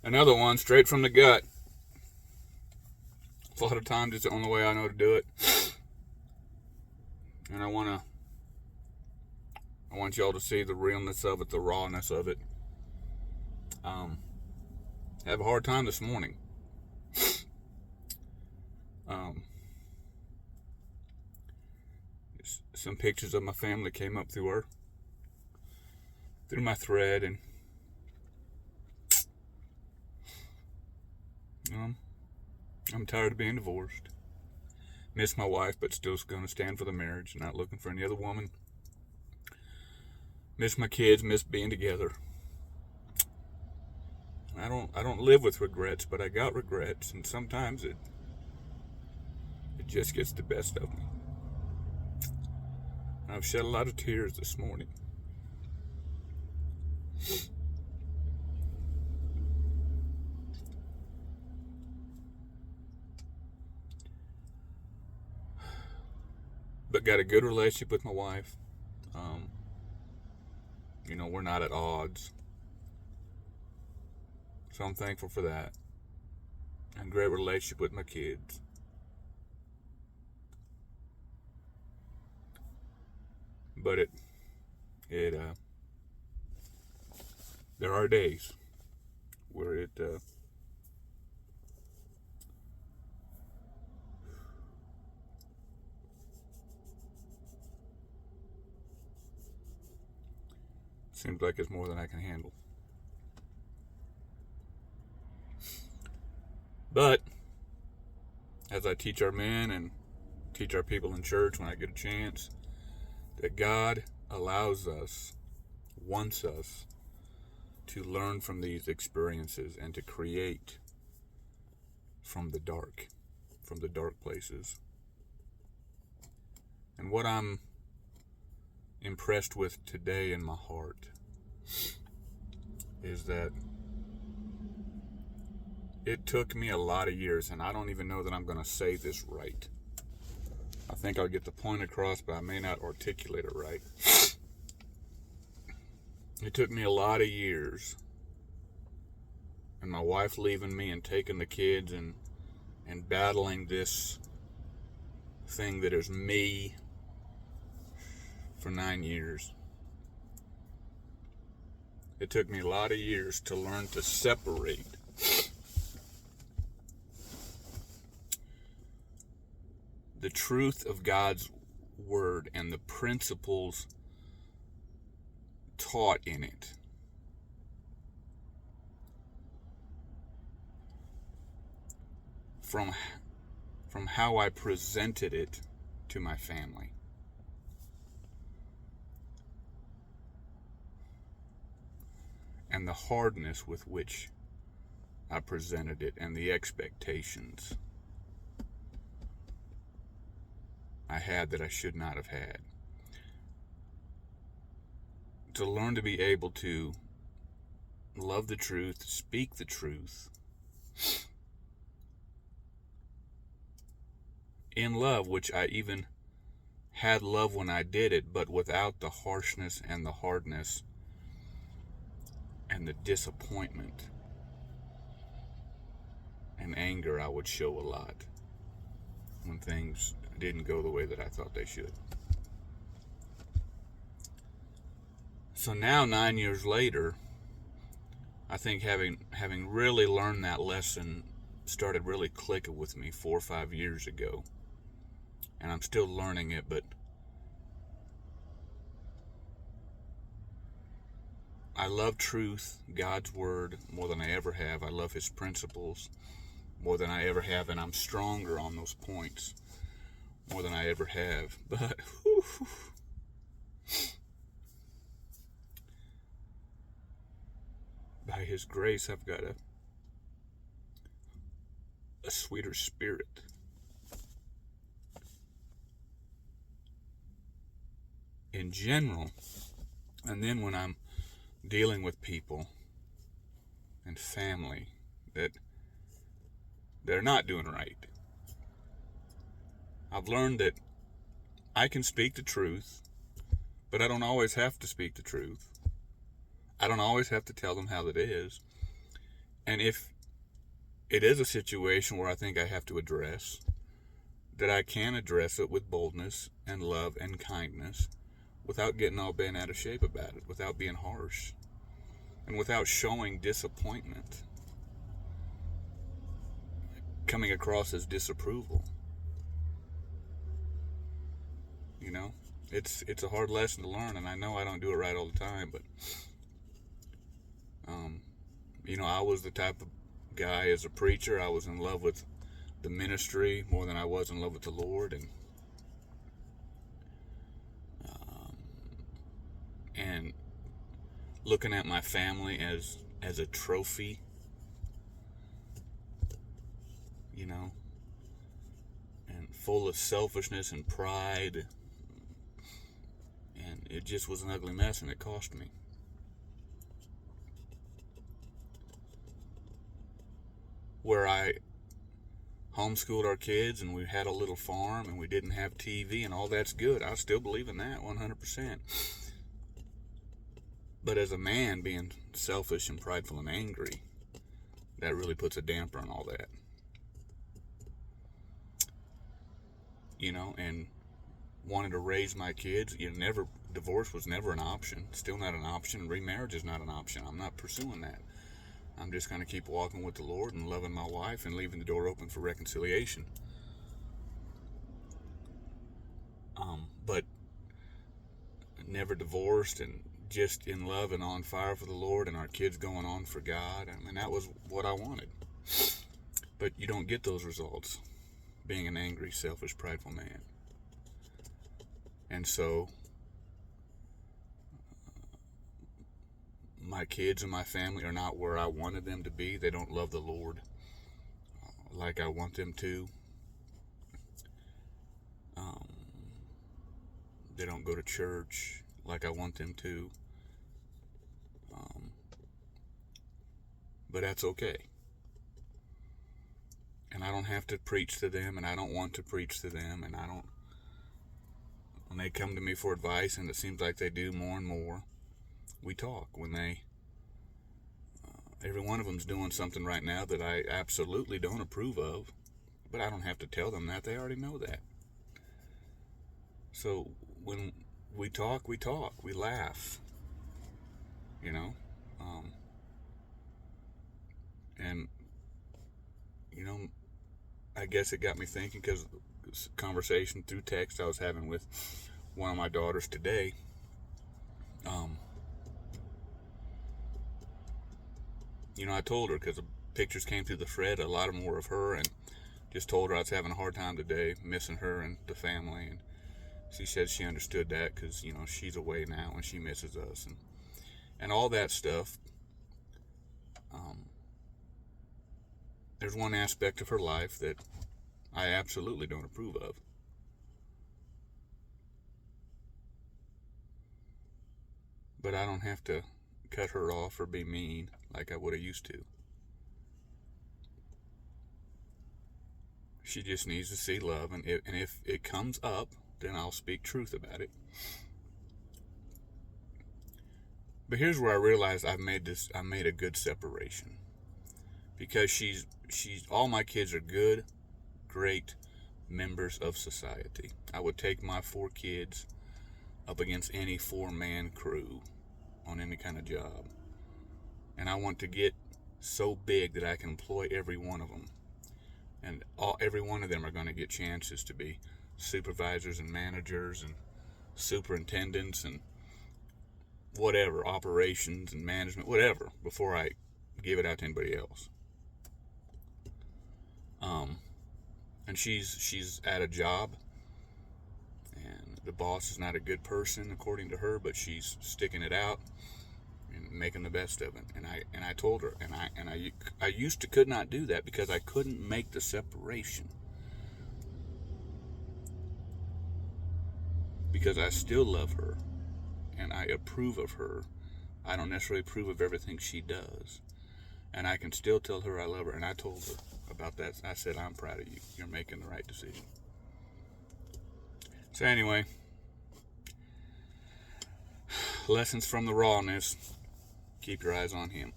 Another one straight from the gut. A lot of times it's the only way I know to do it. And I want y'all to see the realness of it, the rawness of it. I have a hard time this morning. Some pictures of my family came up through my thread, and I'm tired of being divorced. Miss my wife, but still going to stand for the marriage, not looking for any other woman. Miss my kids, miss being together. I don't live with regrets, but I got regrets, and sometimes it just gets the best of me. I've shed a lot of tears this morning. But got a good relationship with my wife. We're not at odds. So I'm thankful for that. And great relationship with my kids. But there are days where it seems like it's more than I can handle. But as I teach our men and teach our people in church when I get a chance, that God allows us, wants us, to learn from these experiences and to create from the dark places. And what I'm impressed with today in my heart is that it took me a lot of years, and I don't even know that I'm going to say this right. I think I'll get the point across, but I may not articulate it right. It took me a lot of years, and my wife leaving me and taking the kids and battling this thing that is me for 9 years. It took me a lot of years to learn to separate the truth of God's word and the principles taught in it from how I presented it to my family. And the hardness with which I presented it and the expectations I had that I should not have had. To learn to be able to love the truth, speak the truth, in love, which I even had love when I did it, but without the harshness and the hardness and the disappointment and anger I would show a lot when things didn't go the way that I thought they should. So now, 9 years later, I think having really learned that lesson started really clicking with me 4 or 5 years ago. And I'm still learning it, but I love truth, God's word, more than I ever have. I love his principles more than I ever have, and I'm stronger on those points more than I ever have. But by his grace, I've got a sweeter spirit. In general, and then when I'm dealing with people and family that they're not doing right, I've learned that I can speak the truth, but I don't always have to speak the truth. I don't always have to tell them how it is. And if it is a situation where I think I have to address, that I can address it with boldness and love and kindness without getting all bent out of shape about it, without being harsh, and without showing disappointment, coming across as disapproval. You know, it's a hard lesson to learn, and I know I don't do it right all the time, but I was the type of guy as a preacher. I was in love with the ministry more than I was in love with the Lord, and looking at my family as a trophy, and full of selfishness and pride, and it just was an ugly mess, and it cost me. Where I homeschooled our kids, and we had a little farm, and we didn't have TV, and all that's good. I still believe in that 100%. But as a man, being selfish and prideful and angry, that really puts a damper on all that. And wanting to raise my kids, divorce was never an option. Still not an option. Remarriage is not an option. I'm not pursuing that. I'm just going to keep walking with the Lord and loving my wife and leaving the door open for reconciliation. But never divorced, and just in love and on fire for the Lord, and our kids going on for God. I mean, that was what I wanted. But you don't get those results being an angry, selfish, prideful man. And so my kids and my family are not where I wanted them to be. They don't love the Lord like I want them to. They don't go to church like I want them to. But that's okay. And I don't have to preach to them, and I don't want to preach to them, and when they come to me for advice, and it seems like they do more and more, we talk. Every one of them's doing something right now that I absolutely don't approve of, but I don't have to tell them that. They already know that. So when we talk, we laugh, and I guess it got me thinking, because conversation through text I was having with one of my daughters today. I told her, because the pictures came through the thread, a lot of them were of her, and just told her I was having a hard time today, missing her and the family, and she said she understood that, because she's away now and she misses us, and all that stuff. There's one aspect of her life that I absolutely don't approve of. But I don't have to cut her off or be mean like I would have used to. She just needs to see love, and if it comes up, then I'll speak truth about it. But here's where I realized I made a good separation, because she's all my kids are good, great members of society. I would take my 4 kids up against any 4-man crew on any kind of job, and I want to get so big that I can employ every one of them, and every one of them are going to get chances to be supervisors and managers and superintendents and whatever, operations and management, whatever, before I give it out to anybody else. And she's at a job, and the boss is not a good person according to her, but she's sticking it out and making the best of it. And I told her, and I used to could not do that because I couldn't make the separation, because I still love her and I approve of her. I don't necessarily approve of everything she does, and I can still tell her I love her. And I told her about that. I said, I'm proud of you. You're making the right decision. So anyway, lessons from the rawness. Keep your eyes on Him.